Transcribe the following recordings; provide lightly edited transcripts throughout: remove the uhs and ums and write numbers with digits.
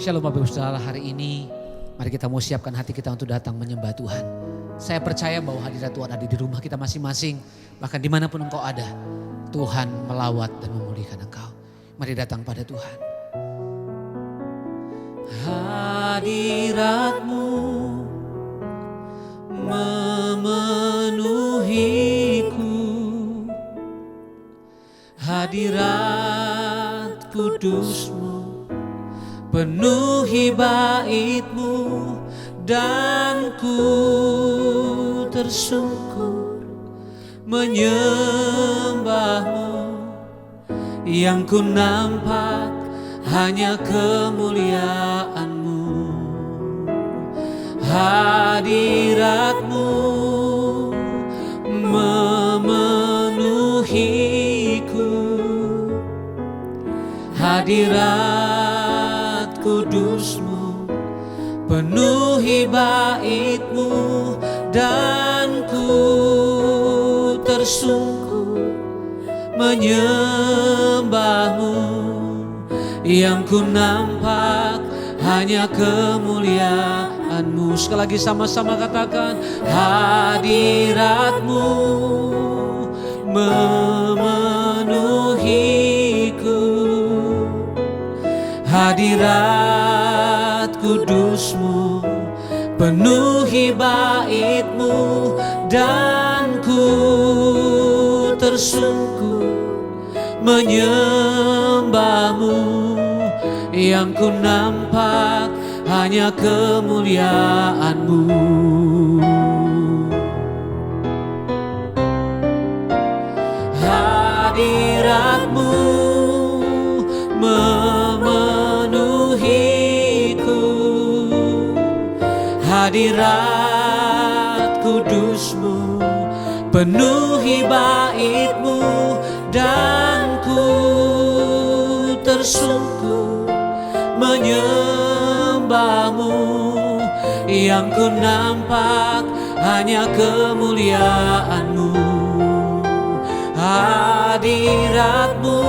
Shalom Bapak Ibu Saudara, hari ini mari kita mau siapkan hati kita untuk datang menyembah Tuhan. Saya percaya bahwa hadirat Tuhan ada di rumah kita masing-masing. Bahkan dimanapun engkau ada, Tuhan melawat dan memulihkan engkau. Mari datang pada Tuhan. Hadirat-Mu memenuhiku, hadirat kudus-Mu penuhi bait-Mu, dan ku tersungkur menyembah-Mu. Yang ku nampak hanya kemuliaan-Mu. Hadirat-Mu memenuhiku, hadirat kudus-Mu penuhi bait-Mu, dan ku tersungkur menyembah-Mu. Yang ku nampak hanya kemuliaan-Mu. Sekali lagi sama-sama katakan, hadirat-Mu memenuhiku, hadirat kudus-Mu penuhi bait-Mu, dan ku tersungkur menyembah-Mu. Yang ku nampak hanya kemuliaan-Mu. Hadirat-Mu memenuhiku, hadirat kudus-Mu penuhi bait-Mu, dan ku tersungkur menyembah-Mu. Yang ku nampak hanya kemuliaan-Mu. Hadirat-Mu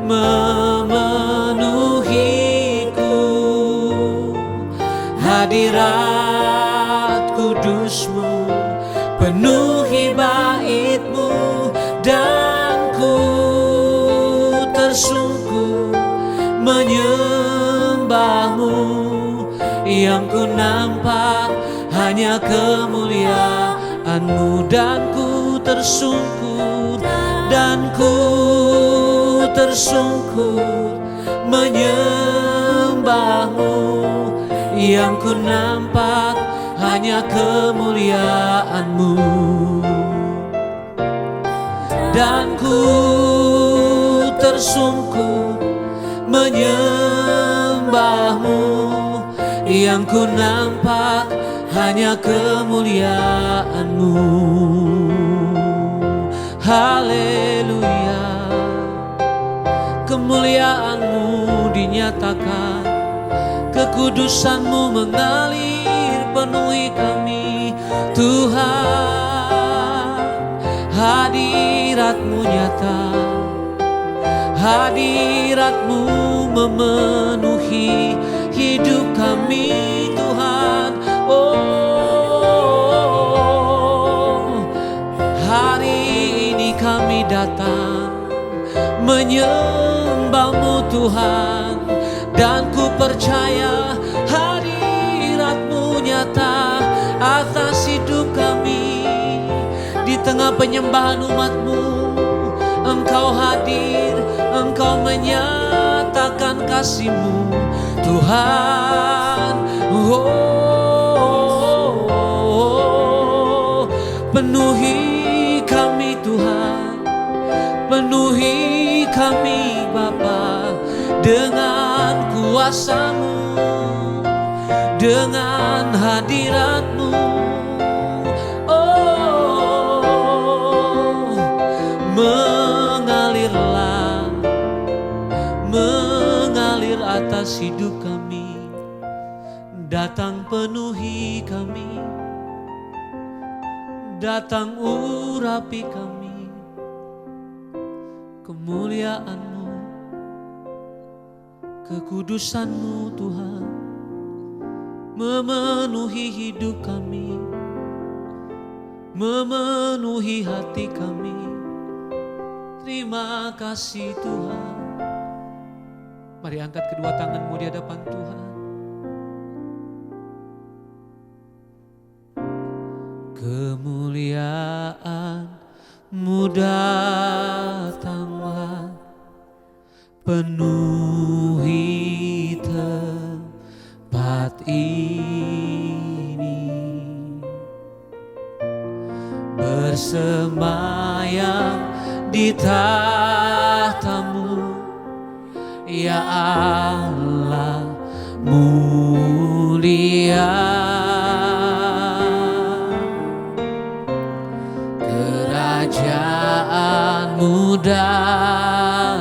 memenuhiku, hadirat kudus-Mu penuhi bait-Mu, dan ku tersungkur menyembah-Mu. Yang ku nampak hanya kemuliaan-Mu, dan ku tersungkur, dan ku tersungkur menyembah-Mu. Yang ku nampak hanya kemuliaan-Mu, dan ku tersungkur menyembah-Mu. Yang ku nampak hanya kemuliaan-Mu. Haleluya, kemuliaan-Mu dinyatakan, kekudusan-Mu mengalir penuhi kami. Tuhan, hadirat-Mu nyata, hadirat-Mu memenuhi hidup kami. Tuhan, oh, hari ini kami datang menyembah-Mu Tuhan, dan ku percaya hadirat-Mu nyata atas hidup kami. Di tengah penyembahan umat-Mu, Engkau hadir, Engkau menyatakan kasih-Mu Tuhan. Oh, penuhi kami Tuhan, penuhi kami Bapa dengan kuasa-Mu, dengan hadirat-Mu. Oh, mengalirlah, mengalir atas hidup kami. Datang penuhi kami, datang urapi kami. Kemuliaan-Mu, Kekudusan-Mu Tuhan memenuhi hidup kami, memenuhi hati kami. Terima kasih Tuhan. Mari angkat kedua tanganmu di hadapan Tuhan. Kemuliaan-Mu datanglah, penuhi tempat ini, bersemayam di tahta-Mu, ya Allah mulia. Kerajaan-Mu datanglah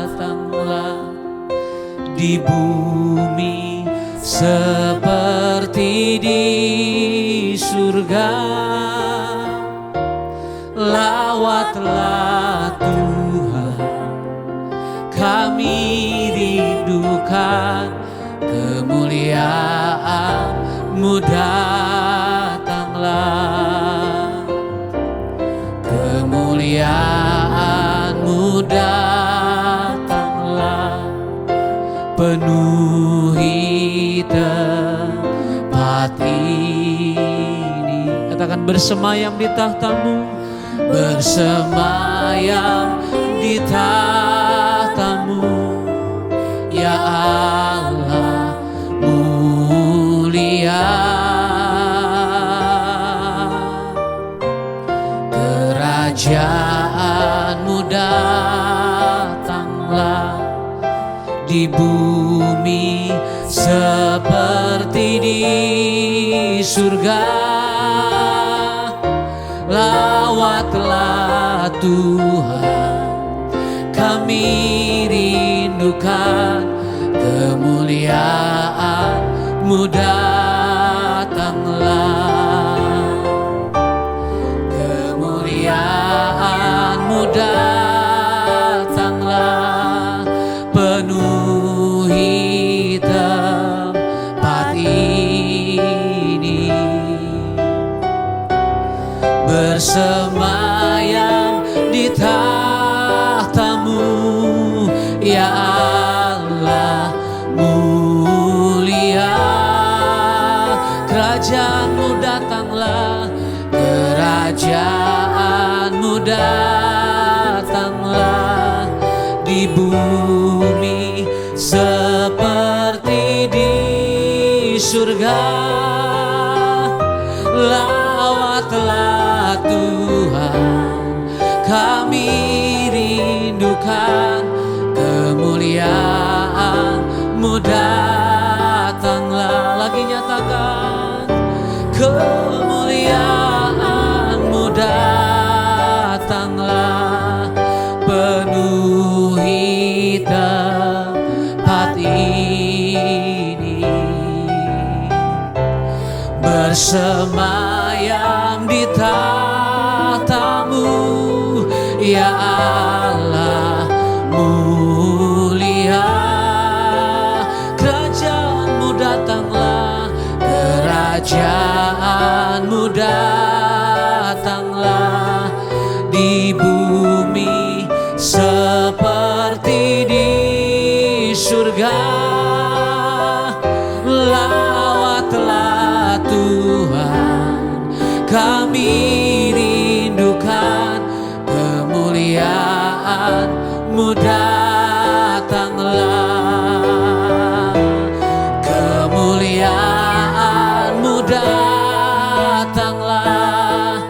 di bumi seperti di surga. Lawatlah Tuhan, kami rindukan. Kemuliaan-Mu datanglah, kemuliaan-Mu datanglah, penuhi tempat ini. Katakan, bersemayam di tahta-Mu, bersemayam di tahta-Mu, ya Allah mulia. Kerajaan-Mu datanglah di bumi seperti di surga. Lawatlah Tuhan, kami rindukan. Kemuliaan-Mu datanglah, kemuliaan-Mu datanglah, penuhi tempat ini, bersemayam di tahta-Mu, ya Allah mulia. Kerajaan-Mu datanglah, kerajaan-Mu datanglah, di bumi seperti di surga. Lawatlah Tuhan, kami rindukan. Kemuliaan-Mu datanglah. Lagi nyatakan, kemuliaan-Mu datanglah, penuhi tempat ini, bersemayam di tahta-Mu, ya Allah mulia. Kerajaan-Mu datanglah, kerajaan-Mu datanglah, di bumi seperti di surga. Lawatlah Tuhan, kami rindukan. Kemuliaan-Mu datanglah, kemuliaan-Mu datanglah,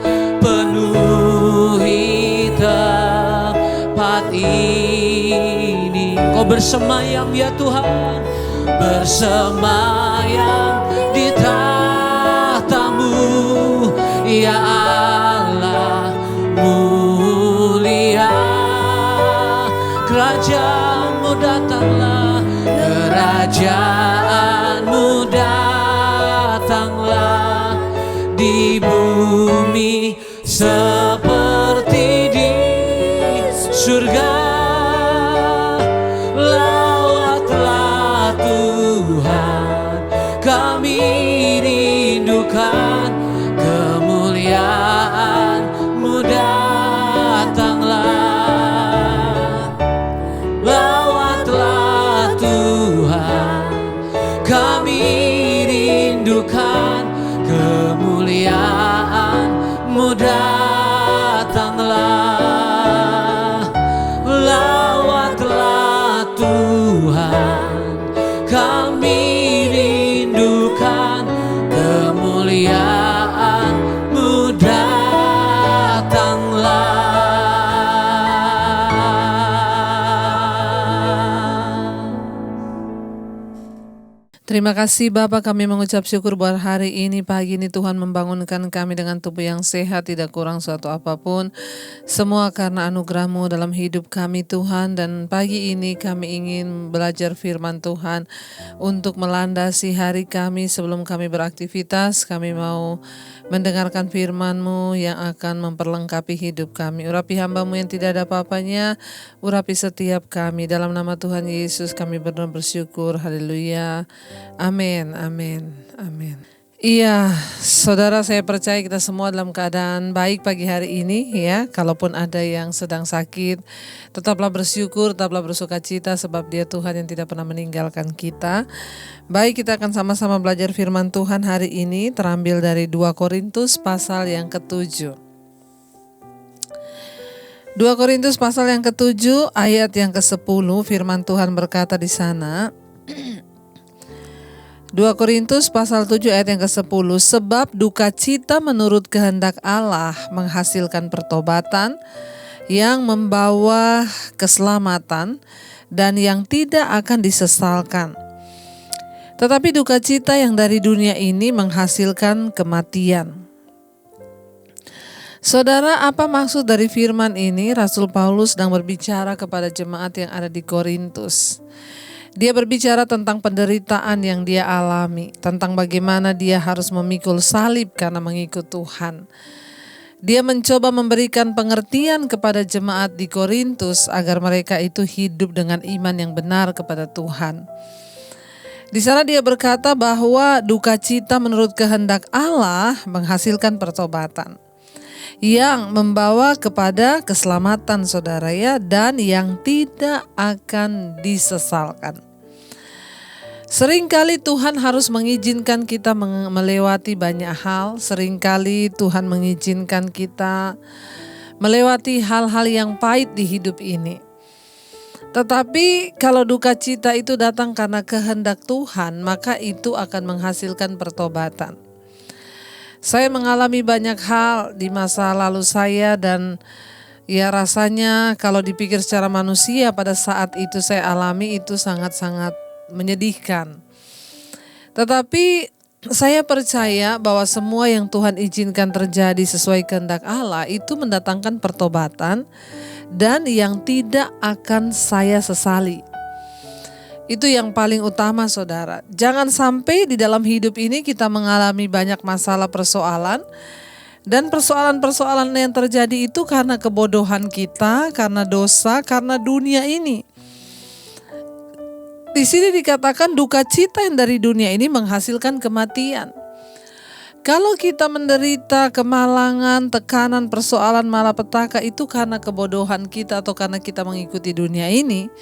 penuhi tempat ini. Kau bersemayam ya Tuhan, bersemayam di tahta-Mu, ya Allah mulia. Kerajaan-Mu datanglah, kerajaan-Mu datanglah, di bumi seperti di surga. Lawatlah Tuhan, rindukan kemuliaan-Mu datanglah. Lawatlah Tuhan, kami rindukan kemuliaan-Mu datanglah. Lawatlah Tuhan, kami rindukan kemuliaan-Mu datanglah. Terima kasih Bapa, kami mengucap syukur buat hari ini, pagi ini Tuhan membangunkan kami dengan tubuh yang sehat, tidak kurang suatu apapun. Semua karena anugerah-Mu dalam hidup kami Tuhan. Dan pagi ini kami ingin belajar firman Tuhan untuk melandasi hari kami. Sebelum kami beraktivitas, kami mau mendengarkan firman-Mu yang akan memperlengkapi hidup kami. Urapi hamba-Mu yang tidak ada apa-apanya, urapi setiap kami. Dalam nama Tuhan Yesus kami berdoa bersyukur. Haleluya. Amin, amin, amin. Iya, saudara, saya percaya kita semua dalam keadaan baik pagi hari ini ya. Kalaupun ada yang sedang sakit, tetaplah bersyukur, tetaplah bersukacita sebab Dia Tuhan yang tidak pernah meninggalkan kita. Baik, kita akan sama-sama belajar firman Tuhan hari ini, terambil dari 2 Korintus pasal yang ke-7. 2 Korintus pasal yang ke-7 ayat yang ke-10, firman Tuhan berkata di sana. 2 Korintus pasal 7 ayat yang ke-10, sebab duka cita menurut kehendak Allah menghasilkan pertobatan yang membawa keselamatan dan yang tidak akan disesalkan. Tetapi duka cita yang dari dunia ini menghasilkan kematian. Saudara, apa maksud dari firman ini? Rasul Paulus sedang berbicara kepada jemaat yang ada di Korintus. Dia berbicara tentang penderitaan yang dia alami, tentang bagaimana dia harus memikul salib karena mengikut Tuhan. Dia mencoba memberikan pengertian kepada jemaat di Korintus agar mereka itu hidup dengan iman yang benar kepada Tuhan. Di sana dia berkata bahwa duka cita menurut kehendak Allah menghasilkan pertobatan yang membawa kepada keselamatan, saudara ya, dan yang tidak akan disesalkan. Seringkali Tuhan harus mengizinkan kita melewati banyak hal. Seringkali Tuhan mengizinkan kita melewati hal-hal yang pahit di hidup ini. Tetapi kalau duka cita itu datang karena kehendak Tuhan, maka itu akan menghasilkan pertobatan. Saya mengalami banyak hal di masa lalu saya dan ya rasanya kalau dipikir secara manusia pada saat itu saya alami itu sangat-sangat menyedihkan. Tetapi saya percaya bahwa semua yang Tuhan izinkan terjadi sesuai kehendak Allah itu mendatangkan pertobatan dan yang tidak akan saya sesali. Itu yang paling utama, saudara. Jangan sampai di dalam hidup ini kita mengalami banyak masalah persoalan. Dan persoalan-persoalan yang terjadi itu karena kebodohan kita, karena dosa, karena dunia ini. Di sini dikatakan duka cita yang dari dunia ini menghasilkan kematian. Kalau kita menderita kemalangan, tekanan, persoalan, malapetaka itu karena kebodohan kita atau karena kita mengikuti dunia ini,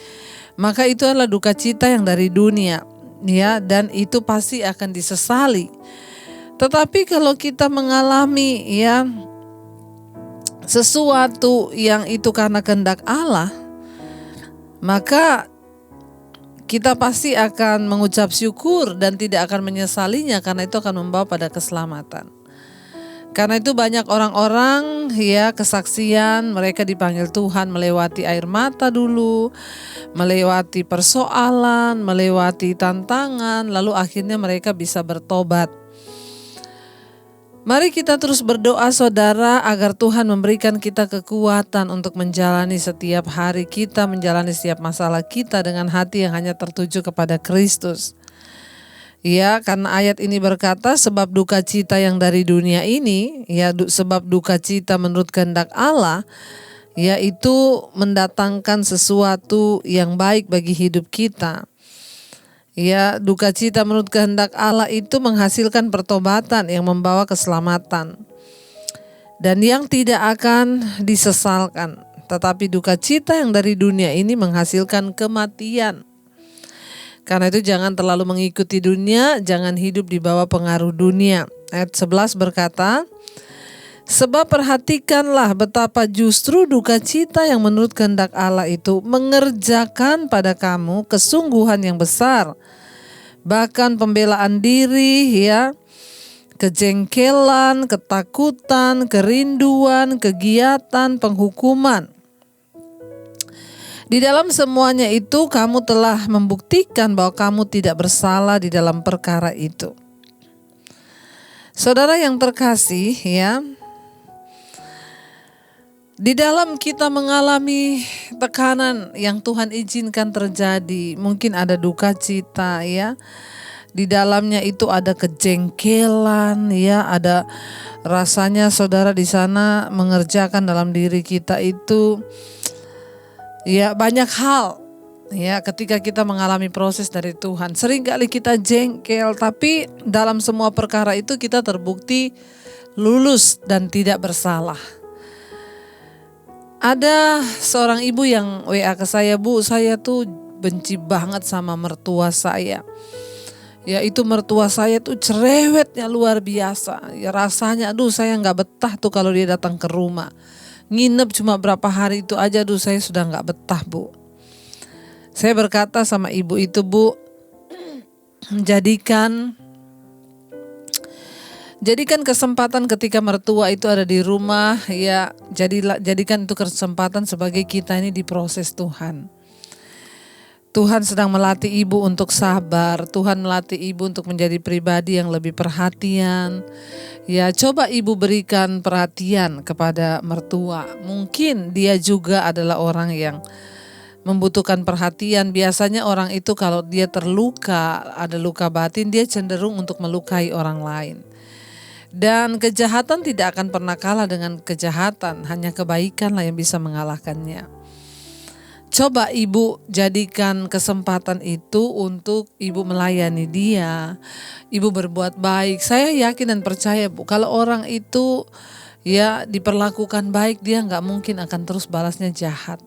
maka itu adalah duka cita yang dari dunia, ya, dan itu pasti akan disesali. Tetapi kalau kita mengalami ya sesuatu yang itu karena kehendak Allah, maka kita pasti akan mengucap syukur dan tidak akan menyesalinya karena itu akan membawa pada keselamatan. Karena itu banyak orang-orang ya kesaksian mereka dipanggil Tuhan melewati air mata dulu, melewati persoalan, melewati tantangan, lalu akhirnya mereka bisa bertobat. Mari kita terus berdoa, saudara, agar Tuhan memberikan kita kekuatan untuk menjalani setiap hari kita, menjalani setiap masalah kita dengan hati yang hanya tertuju kepada Kristus. Ya, karena ayat ini berkata sebab duka cita yang dari dunia ini, ya sebab duka cita menurut kehendak Allah, yaitu mendatangkan sesuatu yang baik bagi hidup kita. Ya, duka cita menurut kehendak Allah itu menghasilkan pertobatan yang membawa keselamatan dan yang tidak akan disesalkan. Tetapi duka cita yang dari dunia ini menghasilkan kematian. Karena itu jangan terlalu mengikuti dunia, jangan hidup di bawah pengaruh dunia. Ayat 11 berkata, sebab perhatikanlah betapa justru duka cita yang menurut kehendak Allah itu mengerjakan pada kamu kesungguhan yang besar. Bahkan pembelaan diri, ya, kejengkelan, ketakutan, kerinduan, kegiatan, penghukuman. Di dalam semuanya itu kamu telah membuktikan bahwa kamu tidak bersalah di dalam perkara itu. Saudara yang terkasih, ya, di dalam kita mengalami tekanan yang Tuhan izinkan terjadi, mungkin ada duka cita, ya. Di dalamnya itu ada kejengkelan, ya, ada rasanya saudara di sana mengerjakan dalam diri kita itu, ya, banyak hal. Ya, ketika kita mengalami proses dari Tuhan, seringkali kita jengkel, tapi dalam semua perkara itu kita terbukti lulus dan tidak bersalah. Ada seorang ibu yang WA ke saya, Bu, saya tuh benci banget sama mertua saya. Ya, itu mertua saya tuh cerewetnya luar biasa. Ya, rasanya aduh saya gak betah tuh kalau dia datang ke rumah. Nginep cuma berapa hari itu aja, aduh saya sudah gak betah, Bu. Saya berkata sama ibu itu, Bu, jadikan kesempatan ketika mertua itu ada di rumah, ya, jadikan itu kesempatan sebagai kita ini diproses Tuhan. Tuhan sedang melatih ibu untuk sabar, Tuhan melatih ibu untuk menjadi pribadi yang lebih perhatian. Ya, coba ibu berikan perhatian kepada mertua. Mungkin dia juga adalah orang yang membutuhkan perhatian. Biasanya orang itu kalau dia terluka, ada luka batin, dia cenderung untuk melukai orang lain. Dan kejahatan tidak akan pernah kalah dengan kejahatan, hanya kebaikanlah yang bisa mengalahkannya. Coba ibu jadikan kesempatan itu untuk ibu melayani dia, ibu berbuat baik. Saya yakin dan percaya, Bu, kalau orang itu ya diperlakukan baik, dia gak mungkin akan terus balasnya jahat.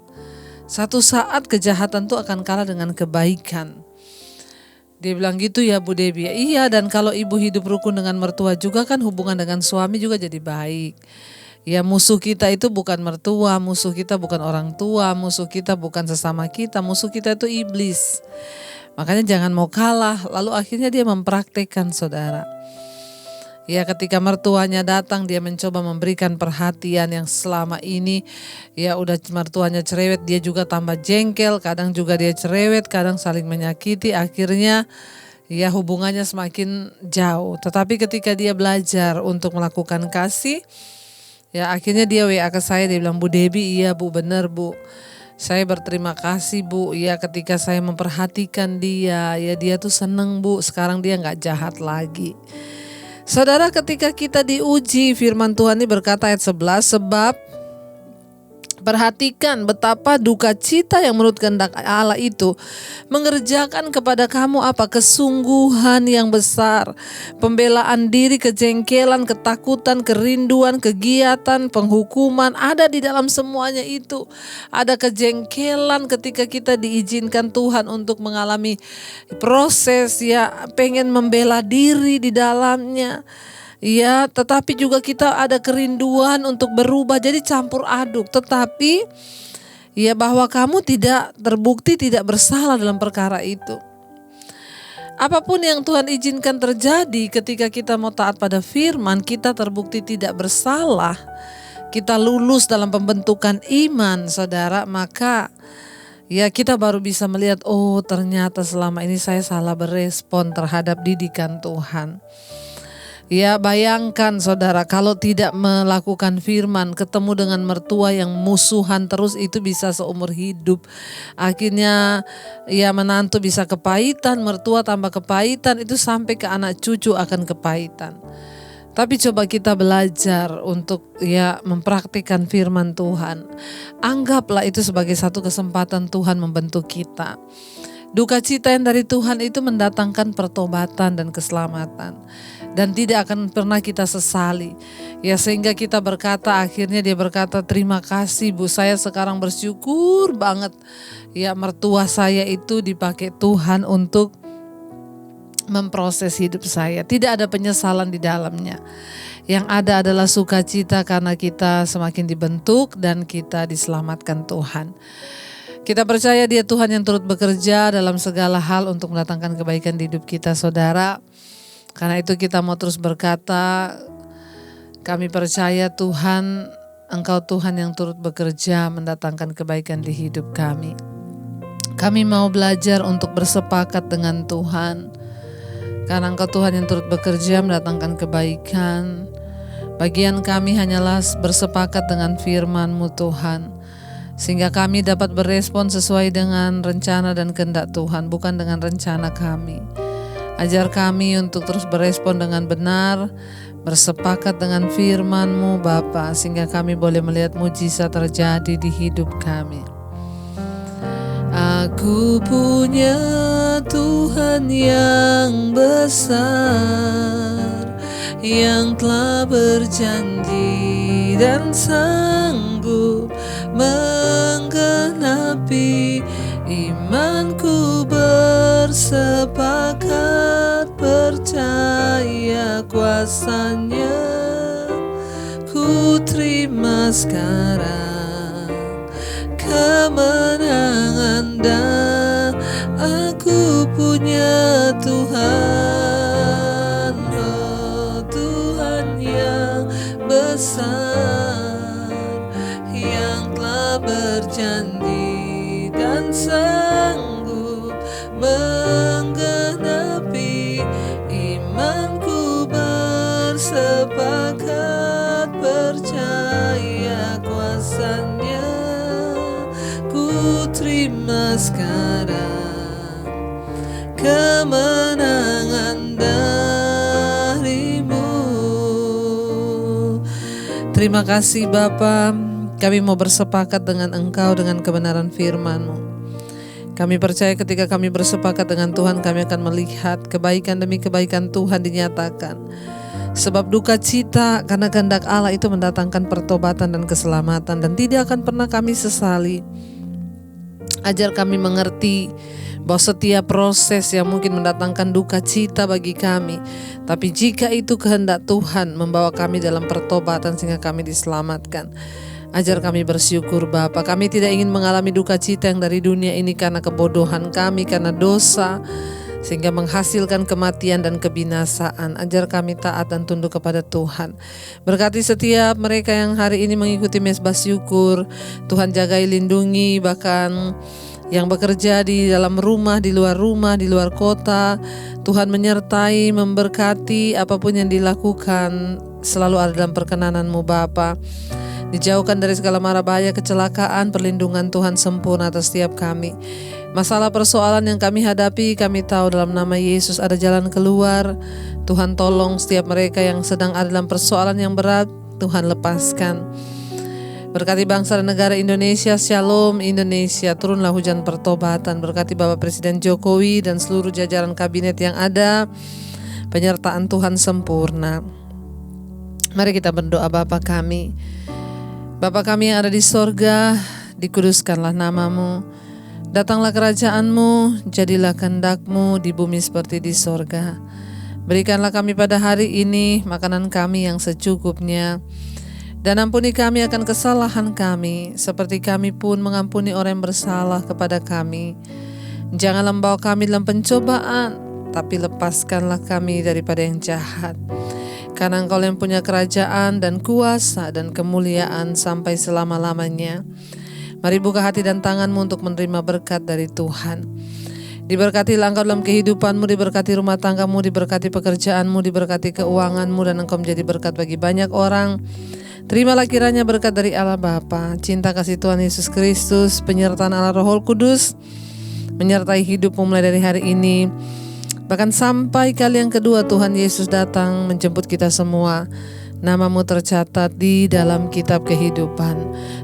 Satu saat kejahatan itu akan kalah dengan kebaikan. Dia bilang gitu ya Bu Debbie. Iya, dan kalau ibu hidup rukun dengan mertua juga kan hubungan dengan suami juga jadi baik. Ya, musuh kita itu bukan mertua, musuh kita bukan orang tua, musuh kita bukan sesama kita, musuh kita itu iblis. Makanya jangan mau kalah, lalu akhirnya dia mempraktekkan, saudara. Ya, ketika mertuanya datang, dia mencoba memberikan perhatian yang selama ini ya udah mertuanya cerewet, dia juga tambah jengkel, kadang juga dia cerewet, kadang saling menyakiti, akhirnya ya hubungannya semakin jauh. Tetapi ketika dia belajar untuk melakukan kasih, ya akhirnya dia WA ke saya, dia bilang, Bu Debbie, iya Bu, benar Bu. Saya berterima kasih Bu, ya ketika saya memperhatikan dia, ya dia tuh seneng Bu, sekarang dia gak jahat lagi. Saudara, ketika kita diuji, firman Tuhan ini berkata ayat 11, sebab perhatikan betapa duka cita yang menurut kehendak Allah itu mengerjakan kepada kamu apa? Kesungguhan yang besar, pembelaan diri, kejengkelan, ketakutan, kerinduan, kegiatan, penghukuman, ada di dalam semuanya itu. Ada kejengkelan ketika kita diizinkan Tuhan untuk mengalami proses, ya pengen membela diri di dalamnya. Ya, tetapi juga kita ada kerinduan untuk berubah, jadi campur aduk. Tetapi ya bahwa kamu tidak terbukti tidak bersalah dalam perkara itu. Apapun yang Tuhan izinkan terjadi ketika kita mau taat pada firman, kita terbukti tidak bersalah, kita lulus dalam pembentukan iman, saudara, maka ya kita baru bisa melihat, oh ternyata selama ini saya salah berespon terhadap didikan Tuhan. Ya, bayangkan saudara, kalau tidak melakukan firman, ketemu dengan mertua yang musuhan terus, itu bisa seumur hidup. Akhirnya ya menantu bisa kepahitan, mertua tambah kepahitan, itu sampai ke anak cucu akan kepahitan. Tapi coba kita belajar untuk ya mempraktikkan firman Tuhan. Anggaplah itu sebagai satu kesempatan Tuhan membentuk kita. Duka cita yang dari Tuhan itu mendatangkan pertobatan dan keselamatan. Dan tidak akan pernah kita sesali. Ya, sehingga kita berkata, akhirnya dia berkata, terima kasih Bu, saya sekarang bersyukur banget. Ya, mertua saya itu dipakai Tuhan untuk memproses hidup saya. Tidak ada penyesalan di dalamnya. Yang ada adalah sukacita karena kita semakin dibentuk dan kita diselamatkan Tuhan. Kita percaya Dia Tuhan yang turut bekerja dalam segala hal untuk mendatangkan kebaikan di hidup kita, saudara. Karena itu kita mau terus berkata, kami percaya Tuhan, Engkau Tuhan yang turut bekerja mendatangkan kebaikan di hidup kami. Kami mau belajar untuk bersepakat dengan Tuhan. Karena Engkau Tuhan yang turut bekerja mendatangkan kebaikan. Bagian kami hanyalah bersepakat dengan firman-Mu Tuhan. Sehingga kami dapat berespon sesuai dengan rencana dan kehendak Tuhan, bukan dengan rencana kami. Ajar kami untuk terus berespon dengan benar, bersepakat dengan firman-Mu Bapa, sehingga kami boleh melihat mujizat terjadi di hidup kami. Aku punya Tuhan yang besar, yang telah berjanji dan sanggup menggenapi imanku, bersepakat percaya kuasa-Nya. Ku terima sekarang kemenangan dan aku punya Tuhan, oh Tuhan yang besar, yang telah berjanji dan sanggup menggenapi imanku, bersepakat percaya kuasa-Nya. Ku terima sekarang kemenangan dari-Mu. Terima kasih Bapa, kami mau bersepakat dengan Engkau dengan kebenaran firman-Mu. Kami percaya ketika kami bersepakat dengan Tuhan, kami akan melihat kebaikan demi kebaikan Tuhan dinyatakan. Sebab duka cita karena kehendak Allah itu mendatangkan pertobatan dan keselamatan, dan tidak akan pernah kami sesali. Ajar kami mengerti bahwa setiap proses yang mungkin mendatangkan duka cita bagi kami, tapi jika itu kehendak Tuhan membawa kami dalam pertobatan sehingga kami diselamatkan. Ajar kami bersyukur Bapa. Kami tidak ingin mengalami duka cita yang dari dunia ini karena kebodohan kami, karena dosa, sehingga menghasilkan kematian dan kebinasaan. Ajar kami taat dan tunduk kepada Tuhan. Berkati setiap mereka yang hari ini mengikuti Mezbah Syukur. Tuhan jagai, lindungi, bahkan yang bekerja di dalam rumah, di luar kota. Tuhan menyertai, memberkati apapun yang dilakukan, selalu ada dalam perkenanan-Mu Bapa. Dijauhkan dari segala mara bahaya, kecelakaan, perlindungan Tuhan sempurna atas setiap kami. Masalah persoalan yang kami hadapi, kami tahu dalam nama Yesus ada jalan keluar. Tuhan tolong setiap mereka yang sedang ada dalam persoalan yang berat, Tuhan lepaskan. Berkati bangsa dan negara Indonesia, Shalom Indonesia, turunlah hujan pertobatan. Berkati Bapak Presiden Jokowi dan seluruh jajaran kabinet yang ada, penyertaan Tuhan sempurna. Mari kita berdoa. Bapa kami yang ada di sorga, dikuduskanlah nama-Mu. Datanglah kerajaan-Mu, jadilah kehendak-Mu di bumi seperti di sorga. Berikanlah kami pada hari ini makanan kami yang secukupnya. Dan ampuni kami akan kesalahan kami, seperti kami pun mengampuni orang yang bersalah kepada kami. Janganlah membawa kami dalam pencobaan, tapi lepaskanlah kami daripada yang jahat. Karena Engkau yang punya kerajaan dan kuasa dan kemuliaan sampai selama-lamanya. Mari buka hati dan tangan-Mu untuk menerima berkat dari Tuhan. Diberkatilah Engkau dalam kehidupan-Mu, diberkati rumah tangga-Mu, diberkati pekerjaan-Mu, diberkati keuangan-Mu, dan Engkau menjadi berkat bagi banyak orang. Terimalah kiranya berkat dari Allah Bapa, cinta kasih Tuhan Yesus Kristus, penyertaan Allah Roh Kudus, menyertai hidupmu mulai dari hari ini. Bahkan sampai kali yang kedua Tuhan Yesus datang menjemput kita semua. namamu tercatat di dalam kitab kehidupan.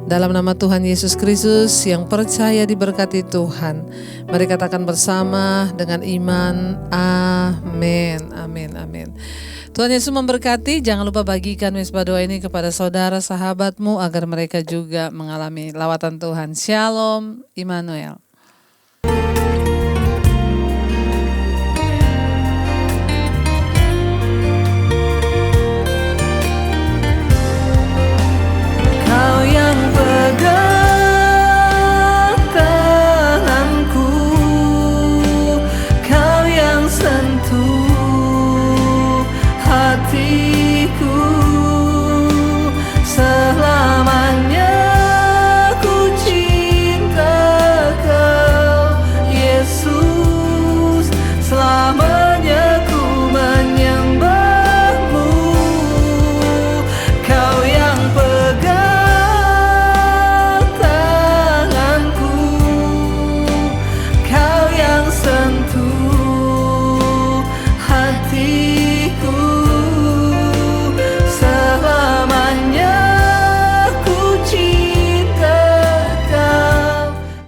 Dalam nama Tuhan Yesus Kristus yang percaya diberkati Tuhan, mari katakan bersama dengan iman, amin, amin, amin. Tuhan Yesus memberkati. Jangan lupa bagikan misbah doa ini kepada saudara sahabatmu agar mereka juga mengalami lawatan Tuhan. Shalom, Immanuel.